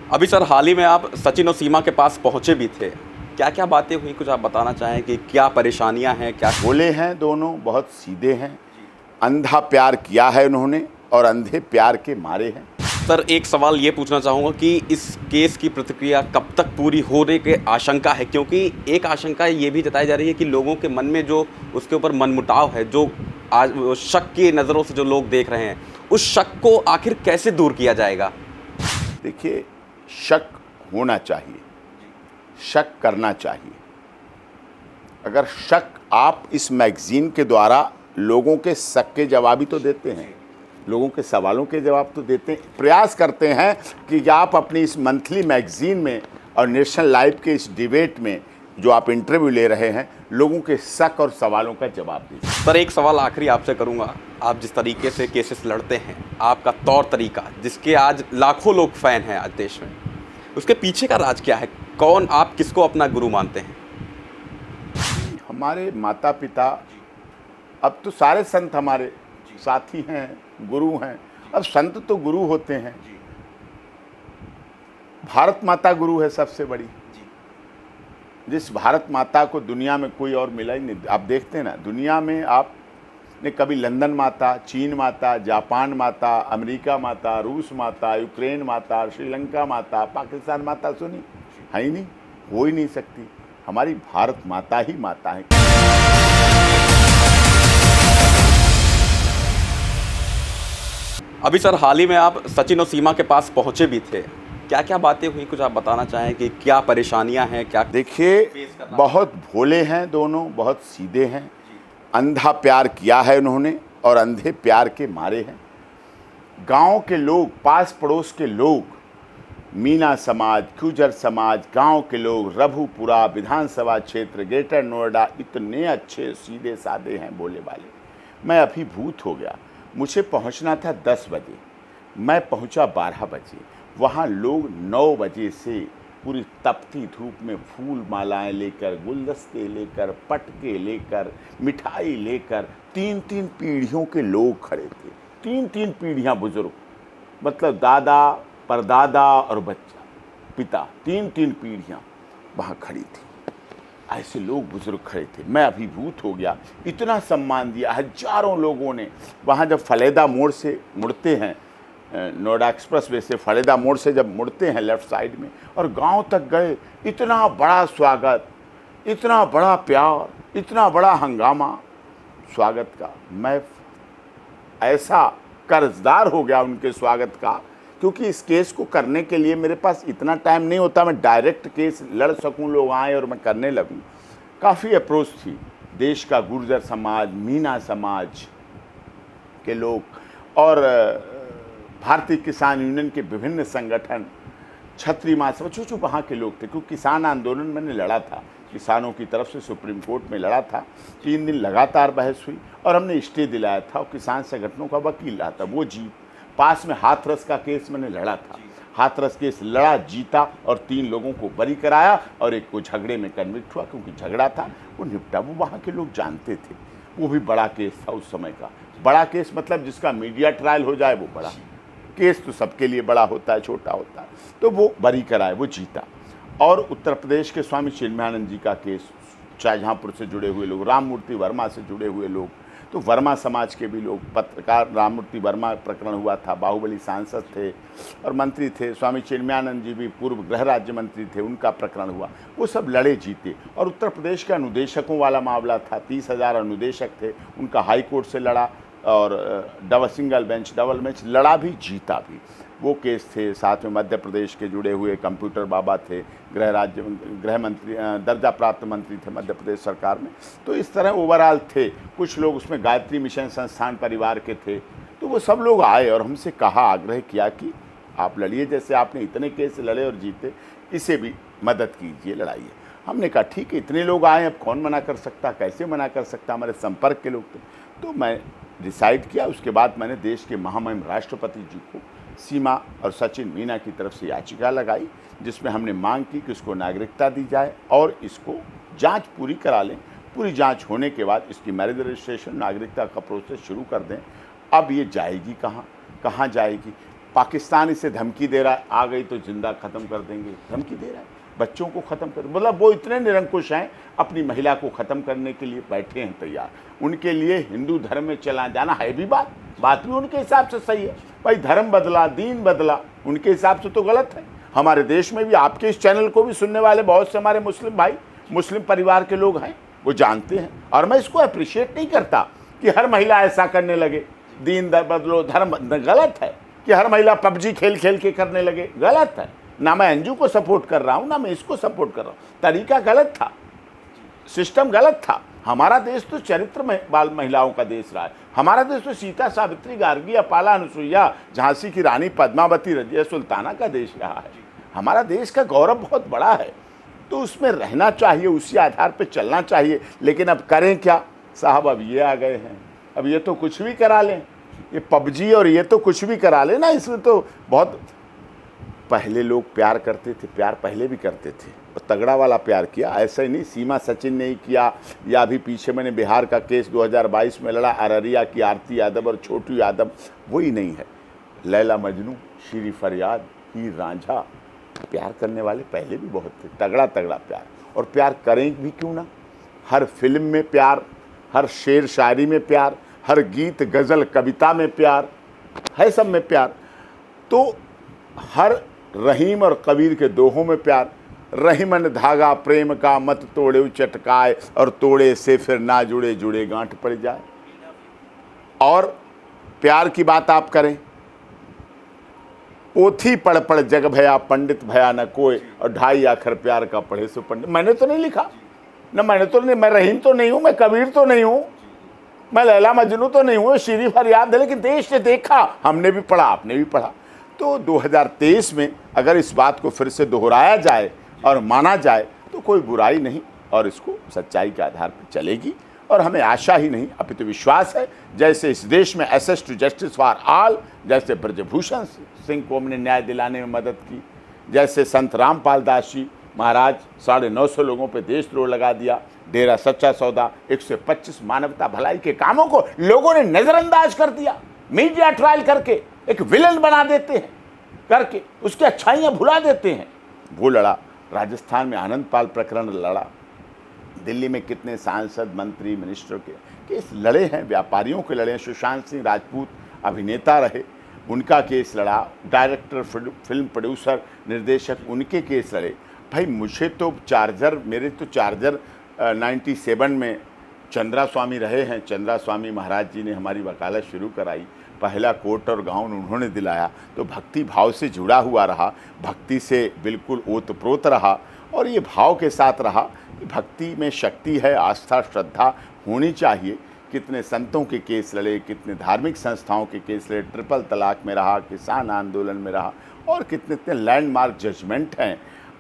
अभी सर हाल ही में आप सचिन और सीमा के पास पहुंचे भी थे। क्या क्या बातें हुई, कुछ आप बताना चाहें कि क्या परेशानियां हैं, क्या? भोले हैं दोनों, बहुत सीधे हैं। अंधा प्यार किया है उन्होंने और अंधे प्यार के मारे हैं। सर एक सवाल ये पूछना चाहूँगा कि इस केस की प्रतिक्रिया कब तक पूरी होने की आशंका है? क्योंकि एक आशंका ये भी जताई जा रही है कि लोगों के मन में जो उसके ऊपर मनमुटाव है, जो आज वो शक की नज़रों से जो लोग देख रहे हैं, उस शक को आखिर कैसे दूर किया जाएगा? देखिए, शक होना चाहिए, शक करना चाहिए। अगर शक आप इस मैगज़ीन के द्वारा लोगों के शक के जवाब ही तो देते हैं, लोगों के सवालों के जवाब तो देते हैं, प्रयास करते हैं कि आप अपनी इस मंथली मैगज़ीन में और नेशनल लाइव के इस डिबेट में जो आप इंटरव्यू ले रहे हैं, लोगों के शक और सवालों का जवाब दीजिए। सर एक सवाल आखिरी आपसे करूंगा। आप जिस तरीके से केसेस लड़ते हैं, आपका तौर तरीका, जिसके आज लाखों लोग फ़ैन हैं आज देश में, उसके पीछे का राज क्या है? कौन, आप किसको अपना गुरु मानते हैं? हमारे माता पिता, अब तो सारे संत हमारे साथी हैं, गुरु हैं। अब संत तो गुरु होते हैं। भारत माता गुरु है सबसे बड़ी, जिस भारत माता को दुनिया में कोई और मिला ही नहीं। आप देखते हैं ना, दुनिया में आपने कभी लंदन माता, चीन माता, जापान माता, अमेरिका माता, रूस माता, यूक्रेन माता, श्रीलंका माता, पाकिस्तान माता सुनी? है ही नहीं, हो ही नहीं सकती। हमारी भारत माता ही माता है। अभी सर हाल ही में आप सचिन और सीमा के पास पहुंचे भी थे। क्या क्या बातें हुई, कुछ आप बताना चाहें कि क्या परेशानियां हैं, क्या? देखिए, बहुत भोले हैं दोनों, बहुत सीधे हैं। अंधा प्यार किया है उन्होंने और अंधे प्यार के मारे हैं। गांव के लोग, पास पड़ोस के लोग, मीना समाज, गुर्जर समाज, गांव के लोग, रघुपुरा विधानसभा क्षेत्र, ग्रेटर नोएडा, इतने अच्छे सीधे साधे हैं, बोले वाले। मैं अभिभूत हो गया। मुझे पहुंचना था 10 बजे, मैं पहुंचा 12 बजे। वहाँ लोग 9 बजे से पूरी तपती धूप में फूल मालाएं लेकर, गुलदस्ते लेकर, पटके लेकर, मिठाई लेकर, 3-3 पीढ़ियों के लोग खड़े थे। 3-3 पीढ़ियाँ बुजुर्ग, मतलब दादा, परदादा और बच्चा, पिता, 3-3 पीढ़ियाँ वहाँ खड़ी थी। ऐसे लोग बुजुर्ग खड़े थे। मैं अभिभूत हो गया। इतना सम्मान दिया हजारों लोगों ने। वहाँ जब फलेदा मोड़ से मुड़ते हैं, नोएडा एक्सप्रेस वे से फलेदा मोड़ से जब मुड़ते हैं लेफ़्ट साइड में और गांव तक गए, इतना बड़ा स्वागत, इतना बड़ा प्यार, इतना बड़ा हंगामा स्वागत का। मैं ऐसा कर्जदार हो गया उनके स्वागत का, क्योंकि इस केस को करने के लिए मेरे पास इतना टाइम नहीं होता मैं डायरेक्ट केस लड़ सकूं, लोग आए और मैं करने लगूं। काफ़ी अप्रोच थी। देश का गुर्जर समाज, मीना समाज के लोग और भारतीय किसान यूनियन के विभिन्न संगठन, छतरी महासभा, जो वहाँ के लोग थे, क्योंकि किसान आंदोलन मैंने लड़ा था, किसानों की तरफ से सुप्रीम कोर्ट में लड़ा था। 3 दिन लगातार बहस हुई और हमने स्टे दिलाया था और किसान संगठनों का वकील रहा था, वो जीत। पास में हाथरस का केस मैंने लड़ा था, हाथरस केस लड़ा, जीता और 3 लोगों को बरी कराया और एक को झगड़े में कन्विक्ट हुआ, क्योंकि झगड़ा था, वो निपटा। वो वहाँ के लोग जानते थे, वो भी बड़ा केस था उस समय का। बड़ा केस मतलब जिसका मीडिया ट्रायल हो जाए वो बड़ा केस, तो सबके लिए बड़ा होता है, छोटा होता है। तो वो बरी कराए, वो जीता। और उत्तर प्रदेश के स्वामी चिन्मयानंद जी का केस, शाहजहाँपुर से जुड़े हुए लोग, राममूर्ति वर्मा से जुड़े हुए लोग, तो वर्मा समाज के भी लोग, पत्रकार राममूर्ति वर्मा प्रकरण हुआ था, बाहुबली सांसद थे और मंत्री थे, स्वामी चिन्मयानंद जी भी पूर्व गृह राज्य मंत्री थे, उनका प्रकरण हुआ। वो सब लड़े जीते। और उत्तर प्रदेश के अनुदेशकों वाला मामला था, 30,000 अनुदेशक थे, उनका हाई कोर्ट से लड़ा और सिंगल बेंच, डबल बेंच लड़ा भी, जीता भी। वो केस थे। साथ में मध्य प्रदेश के जुड़े हुए कंप्यूटर बाबा थे, गृह मंत्री, दर्जा प्राप्त मंत्री थे मध्य प्रदेश सरकार में। तो इस तरह ओवरऑल थे। कुछ लोग उसमें गायत्री मिशन संस्थान परिवार के थे। तो वो सब लोग आए और हमसे कहा, आग्रह किया कि आप लड़िए, जैसे आपने इतने केस लड़े और जीते, इसे भी मदद कीजिए, लड़ाइए। हमने कहा ठीक है, इतने लोग आए, अब कौन मना कर सकता, कैसे मना कर सकता, हमारे संपर्क के लोग थे। तो मैं डिसाइड किया। उसके बाद मैंने देश के महामहिम राष्ट्रपति जी को सीमा और सचिन मीना की तरफ से याचिका लगाई, जिसमें हमने मांग की कि इसको नागरिकता दी जाए और इसको जांच पूरी करा लें। पूरी जांच होने के बाद इसकी मैरिज रजिस्ट्रेशन, नागरिकता का प्रोसेस शुरू कर दें। अब ये जाएगी कहाँ, कहाँ जाएगी? पाकिस्तान इसे धमकी दे रहा है, आ गई तो जिंदा ख़त्म कर देंगे, धमकी दे रहा है, बच्चों को ख़त्म कर, मतलब वो इतने निरंकुश हैं, अपनी महिला को ख़त्म करने के लिए बैठे हैं तैयार। उनके लिए हिंदू धर्म में चला जाना है भी बात भी उनके हिसाब से सही है। भाई धर्म बदला, दीन बदला, उनके हिसाब से तो गलत है। हमारे देश में भी, आपके इस चैनल को भी सुनने वाले बहुत से हमारे मुस्लिम भाई, मुस्लिम परिवार के लोग हैं, वो जानते हैं। और मैं इसको अप्रिशिएट नहीं करता कि हर महिला ऐसा करने लगे, दीन बदलो, धर्म, गलत है कि हर महिला पबजी खेल खेल के करने लगे, गलत है। ना मैं अंजू को सपोर्ट कर रहा हूँ, ना मैं इसको सपोर्ट कर रहा हूँ। तरीका गलत था, सिस्टम गलत था। हमारा देश तो चरित्र में बाल महिलाओं का देश रहा है। हमारा देश तो सीता, सावित्री, गार्गी, अपाला, अनुसुईया, झांसी की रानी पद्मावती, रजिया सुल्ताना का देश रहा है। हमारा देश का गौरव बहुत बड़ा है, तो उसमें रहना चाहिए, उसी आधार पर चलना चाहिए। लेकिन अब करें क्या साहब, अब ये आ गए हैं, अब ये तो कुछ भी करा लें, ये पबजी और ये तो कुछ भी करा लें ना। इसमें तो बहुत पहले लोग प्यार करते थे, प्यार पहले भी करते थे, और तगड़ा वाला प्यार किया, ऐसा ही नहीं सीमा सचिन ने ही किया, या अभी पीछे मैंने बिहार का केस 2022 में लड़ा, अररिया की आरती यादव और छोटू यादव, वही नहीं है। लैला मजनू, शीरी फरियाद, हीर रांझा, प्यार करने वाले पहले भी बहुत थे, तगड़ा तगड़ा प्यार। और प्यार करें भी क्यों ना, हर फिल्म में प्यार, हर शेर शायरी में प्यार, हर गीत गज़ल कविता में प्यार है, सब में प्यार। तो हर रहीम और कबीर के दोहों में प्यार। रहीमन धागा प्रेम का मत तोड़े चटकाए, और तोड़े से फिर ना जुड़े जुड़े गांठ पड़ जाए। और प्यार की बात आप करें, पोथी पढ़ पढ़ जग भया पंडित भया न कोई, और 2.5 अक्षर प्यार का पढ़े सो पंडित। मैंने तो नहीं लिखा ना, मैंने तो नहीं, मैं रहीम तो नहीं हूँ, मैं कबीर तो नहीं हूँ, मैं लैला मजनू तो नहीं हूँ, शीरी फरियाद है, लेकिन देश ने देखा, हमने भी पढ़ा, आपने भी पढ़ा। तो 2023 में अगर इस बात को फिर से दोहराया जाए और माना जाए तो कोई बुराई नहीं, और इसको सच्चाई के आधार पर चलेगी। और हमें आशा ही नहीं अपितु विश्वास है, जैसे इस देश में access to justice for all, जैसे ब्रजभूषण सिंह को हमने न्याय दिलाने में मदद की, जैसे संत रामपाल दास जी महाराज 950 लोगों पे देशद्रोह लगा दिया, डेरा सच्चा सौदा, 125 मानवता भलाई के कामों को लोगों ने नज़रअंदाज कर दिया, मीडिया ट्रायल करके एक विलन बना देते हैं, करके उसकी अच्छाइयाँ भुला देते हैं। वो लड़ा, राजस्थान में आनंद पाल प्रकरण लड़ा, दिल्ली में कितने सांसद, मंत्री, मिनिस्टर के केस लड़े हैं, व्यापारियों के लड़े हैं, सुशांत सिंह राजपूत अभिनेता रहे, उनका केस लड़ा, डायरेक्टर, फिल्म प्रोड्यूसर, निर्देशक, उनके केस लड़े। भाई मुझे तो चार्जर, मेरे तो चार्जर 97 में चंद्रा स्वामी रहे हैं, चंद्रा स्वामी महाराज जी ने हमारी वकालत शुरू कराई, पहला कोट और गाउन उन्होंने दिलाया, तो भक्ति भाव से जुड़ा हुआ रहा, भक्ति से बिल्कुल ओतप्रोत रहा, और ये भाव के साथ रहा कि भक्ति में शक्ति है, आस्था श्रद्धा होनी चाहिए। कितने संतों के केस लड़े, कितने धार्मिक संस्थाओं के केस लड़े, ट्रिपल तलाक में रहा, किसान आंदोलन में रहा, और कितने लैंडमार्क जजमेंट हैं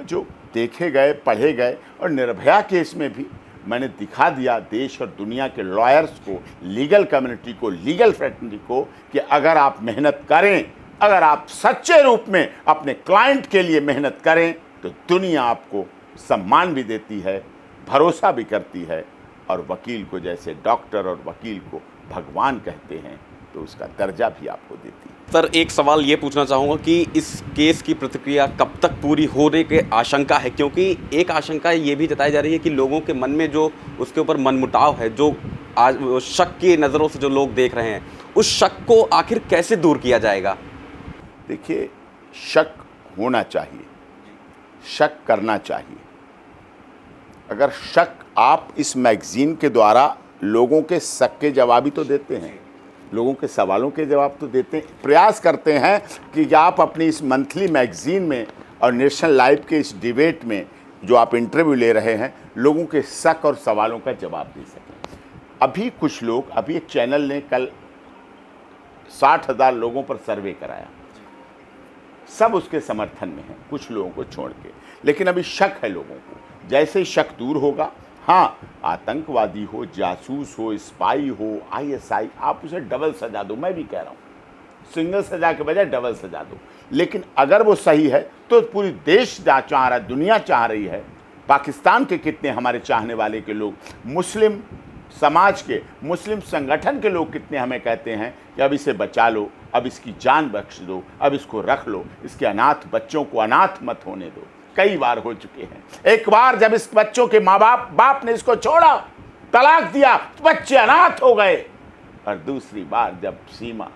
जो देखे गए, पढ़े गए। और निर्भया केस में भी मैंने दिखा दिया देश और दुनिया के लॉयर्स को, लीगल कम्युनिटी को, लीगल फ्रेटर्निटी को, कि अगर आप मेहनत करें, अगर आप सच्चे रूप में अपने क्लाइंट के लिए मेहनत करें, तो दुनिया आपको सम्मान भी देती है, भरोसा भी करती है, और वकील को, जैसे डॉक्टर और वकील को भगवान कहते हैं, तो उसका दर्जा भी आपको देती है। सर एक सवाल ये पूछना चाहूँगा कि इस केस की प्रतिक्रिया कब तक पूरी होने के आशंका है, क्योंकि एक आशंका ये भी जताई जा रही है कि लोगों के मन में जो उसके ऊपर मनमुटाव है, जो आज शक की नज़रों से जो लोग देख रहे हैं, उस शक को आखिर कैसे दूर किया जाएगा? देखिए, शक होना चाहिए, शक करना चाहिए। अगर शक, आप इस मैगज़ीन के द्वारा लोगों के शक के जवाब ही तो देते हैं, लोगों के सवालों के जवाब तो देते हैं, प्रयास करते हैं कि आप अपनी इस मंथली मैगज़ीन में और नेशनल लाइव के इस डिबेट में जो आप इंटरव्यू ले रहे हैं, लोगों के शक और सवालों का जवाब दे सकें। अभी कुछ लोग, अभी एक चैनल ने कल 60,000 लोगों पर सर्वे कराया, सब उसके समर्थन में हैं, कुछ लोगों को छोड़ के, लेकिन अभी शक है लोगों को। जैसे ही शक दूर होगा, हाँ, आतंकवादी हो, जासूस हो, स्पाई हो, ISI, आप उसे डबल सजा दो, मैं भी कह रहा हूँ, सिंगल सजा के बजाय डबल सजा दो। लेकिन अगर वो सही है तो पूरी देश चाह रहा है, दुनिया चाह रही है। पाकिस्तान के कितने हमारे चाहने वाले के लोग, मुस्लिम समाज के, मुस्लिम संगठन के लोग कितने हमें कहते हैं कि अब इसे बचा लो, अब इसकी जान बख्श दो, अब इसको रख लो, इसके अनाथ बच्चों को अनाथ मत होने दो। कई बार हो चुके हैं। एक बार जब इस बच्चों के माँ बाप ने इसको छोड़ा, तलाक दिया, तो बच्चे अनाथ हो गए। और दूसरी बार जब सीमा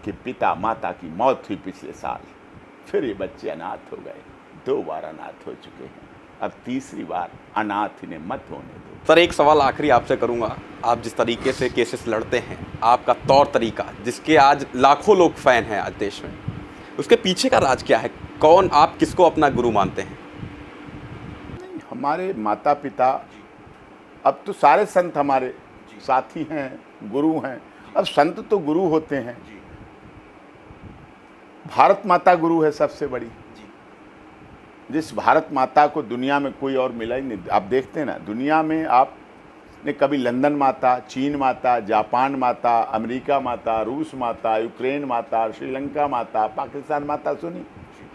के पिता माता की मौत हुई पिछले साल, फिर ये बच्चे अनाथ हो गए। 2 बार अनाथ हो चुके हैं, अब तीसरी बार अनाथ इन्हें मत होने दो। सर, एक सवाल आखिरी आपसे करूंगा। आप जिस तरीके से केसेस लड़ते हैं, आपका तौर तरीका, जिसके आज लाखों लोग फैन हैं आज देश में, उसके पीछे का राज क्या है? कौन, आप किसको अपना गुरु मानते हैं? नहीं, हमारे माता पिता, अब तो सारे संत हमारे साथी हैं, गुरु हैं। अब संत तो गुरु होते हैं। भारत माता गुरु है सबसे बड़ी, जिस भारत माता को दुनिया में कोई और मिला ही नहीं। आप देखते हैं ना, दुनिया में आपने कभी लंदन माता, चीन माता, जापान माता, अमेरिका माता, रूस माता, यूक्रेन माता, श्रीलंका माता, पाकिस्तान माता सुनी?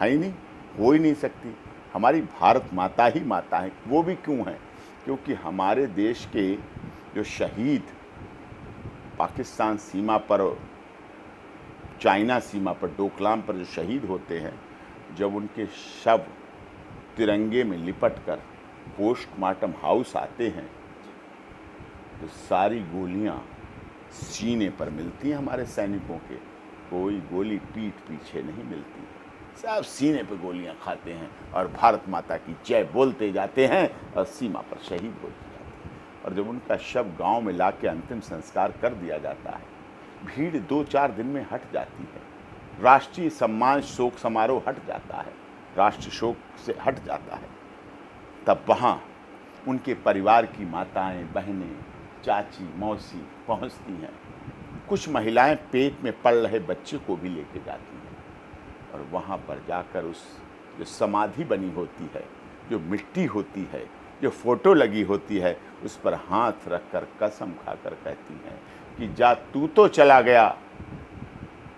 है ही नहीं, हो ही नहीं सकती। हमारी भारत माता ही माता है। वो भी क्यों है? क्योंकि हमारे देश के जो शहीद पाकिस्तान सीमा पर, चाइना सीमा पर, डोकलाम पर जो शहीद होते हैं, जब उनके शव तिरंगे में लिपट कर पोस्टमार्टम हाउस आते हैं, तो सारी गोलियां सीने पर मिलती हैं हमारे सैनिकों के। कोई गोली पीठ पीछे नहीं मिलती, सब सीने पर गोलियां खाते हैं और भारत माता की जय बोलते जाते हैं और सीमा पर शहीद होते जाते हैं। और जब उनका शव गांव में लाके अंतिम संस्कार कर दिया जाता है, भीड़ 2-4 दिन में हट जाती है। राष्ट्रीय सम्मान शोक समारोह हट जाता है, राष्ट्र शोक से हट जाता है। तब वहाँ उनके परिवार की माताएं, बहनें, चाची, मौसी पहुँचती हैं। कुछ महिलाएं पेट में पल रहे बच्चे को भी लेके जाती हैं और वहाँ पर जाकर उस जो समाधि बनी होती है, जो मिट्टी होती है, जो फोटो लगी होती है, उस पर हाथ रखकर कसम खाकर कहती हैं कि जा तू तो चला गया,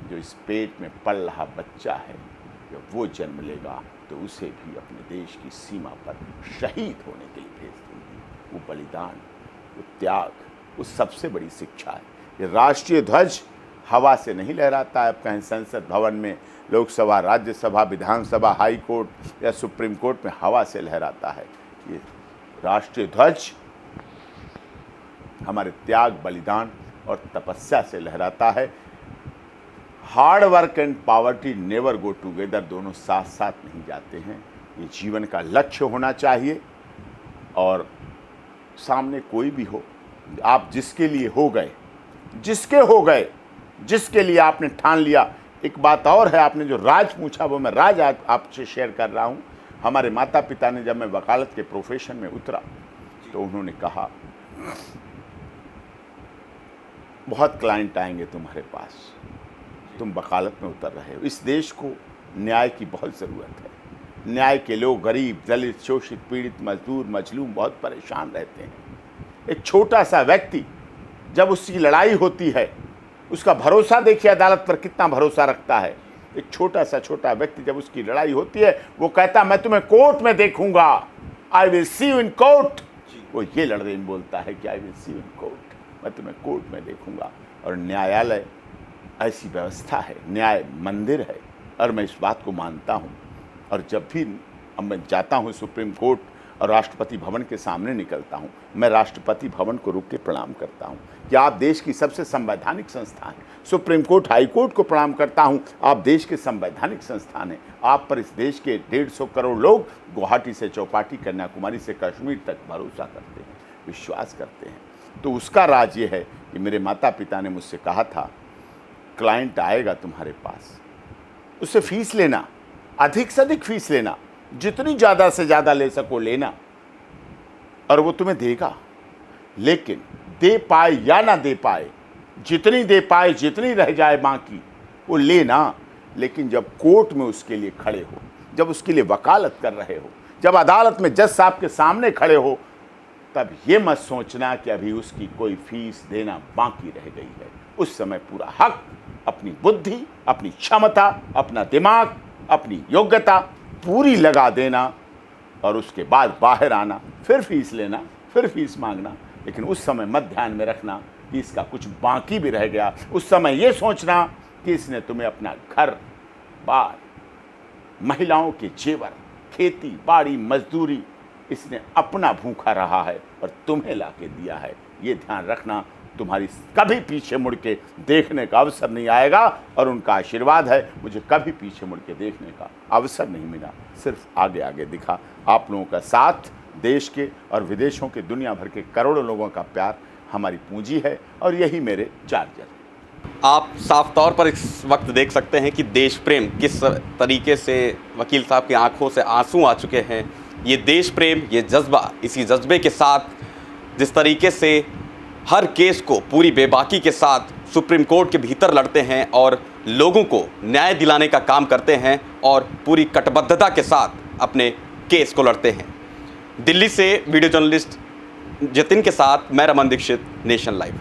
जो इस पेट में पल रहा बच्चा है, जब वो जन्म लेगा तो उसे भी अपने देश की सीमा पर शहीद होने के लिए भेज दूंगी। वो बलिदान, वो त्याग, वो सबसे बड़ी शिक्षा है। ये राष्ट्रीय ध्वज हवा से नहीं लहराता है। अब कहीं संसद भवन में, लोकसभा, राज्यसभा, विधानसभा, हाई कोर्ट या सुप्रीम कोर्ट में हवा से लहराता है। ये राष्ट्रीय ध्वज हमारे त्याग, बलिदान और तपस्या से लहराता है। Hard work and poverty never go together, दोनों साथ साथ नहीं जाते हैं। ये जीवन का लक्ष्य होना चाहिए। और सामने कोई भी हो, आप जिसके लिए हो गए, जिसके हो गए, जिसके लिए आपने ठान लिया। एक बात और है, आपने जो राज पूछा वो मैं राज आज आपसे शेयर कर रहा हूँ। हमारे माता पिता ने, जब मैं वकालत के प्रोफेशन में उतरा, तो उन्होंने कहा बहुत क्लाइंट आएंगे तुम्हारे पास, तुम वकालत में उतर रहे हो। इस देश को न्याय की बहुत ज़रूरत है। न्याय के लोग गरीब, दलित, शोषित, पीड़ित, मजदूर, मजलूम बहुत परेशान रहते हैं। एक छोटा सा व्यक्ति जब उसकी लड़ाई होती है, उसका भरोसा देखिए अदालत पर कितना भरोसा रखता है। एक छोटा व्यक्ति जब उसकी लड़ाई होती है, वो कहता मैं तुम्हें कोर्ट में देखूंगा, I will see you in court. वो ये लड़ने बोलता है कि I will see you in court, मैं तुम्हें कोर्ट में देखूंगा। और न्यायालय ऐसी व्यवस्था है, न्याय मंदिर है, और मैं इस बात को मानता हूँ। और जब भी मैं जाता हूँ सुप्रीम कोर्ट और राष्ट्रपति भवन के सामने निकलता हूँ, मैं राष्ट्रपति भवन को रुक के प्रणाम करता हूँ कि आप देश की सबसे संवैधानिक संस्था हैं। सुप्रीम कोर्ट, हाई कोर्ट को प्रणाम करता हूँ, आप देश के संवैधानिक संस्थान हैं। आप पर इस देश के 150 करोड़ लोग गुवाहाटी से चौपाटी, कन्याकुमारी से कश्मीर तक भरोसा करते हैं, विश्वास करते हैं। तो उसका राज ये है कि मेरे माता पिता ने मुझसे कहा था, क्लाइंट आएगा तुम्हारे पास, उससे फीस लेना, अधिक से अधिक फीस लेना, जितनी ज़्यादा से ज़्यादा ले सको लेना, और वो तुम्हें देगा। लेकिन दे पाए या ना दे पाए, जितनी दे पाए, जितनी रह जाए बाकी, वो लेना। लेकिन जब कोर्ट में उसके लिए खड़े हो, जब उसके लिए वकालत कर रहे हो, जब अदालत में जज साहब के सामने खड़े हो, तब ये मत सोचना कि अभी उसकी कोई फीस देना बाकी रह गई है। उस समय पूरा हक, अपनी बुद्धि, अपनी क्षमता, अपना दिमाग, अपनी योग्यता पूरी लगा देना, और उसके बाद बाहर आना, फिर फीस लेना, फिर फीस मांगना, लेकिन उस समय मत ध्यान में रखना कि इसका कुछ बाकी भी रह गया। उस समय ये सोचना कि इसने तुम्हें अपना घर बार, महिलाओं के जेवर, खेती बाड़ी, मजदूरी, इसने अपना भूखा रहा है और तुम्हें लाके दिया है। ये ध्यान रखना, तुम्हारी कभी पीछे मुड़ के देखने का अवसर नहीं आएगा। और उनका आशीर्वाद है, मुझे कभी पीछे मुड़ के देखने का अवसर नहीं मिला, सिर्फ आगे आगे दिखा। आप लोगों का साथ, देश के और विदेशों के, दुनिया भर के करोड़ों लोगों का प्यार हमारी पूंजी है और यही मेरे चार्जर। आप साफ तौर पर इस वक्त देख सकते हैं कि देश प्रेम किस तरीके से वकील साहब की आंखों से आंसू आ चुके हैं। ये देश प्रेम, ये जज्बा, इसी जज्बे के साथ जिस तरीके से हर केस को पूरी बेबाकी के साथ सुप्रीम कोर्ट के भीतर लड़ते हैं और लोगों को न्याय दिलाने का काम करते हैं और पूरी कटिबद्धता के साथ अपने केस को लड़ते हैं। दिल्ली से वीडियो जर्नलिस्ट जतिन के साथ मैं रमन दीक्षित, नेशन लाइव।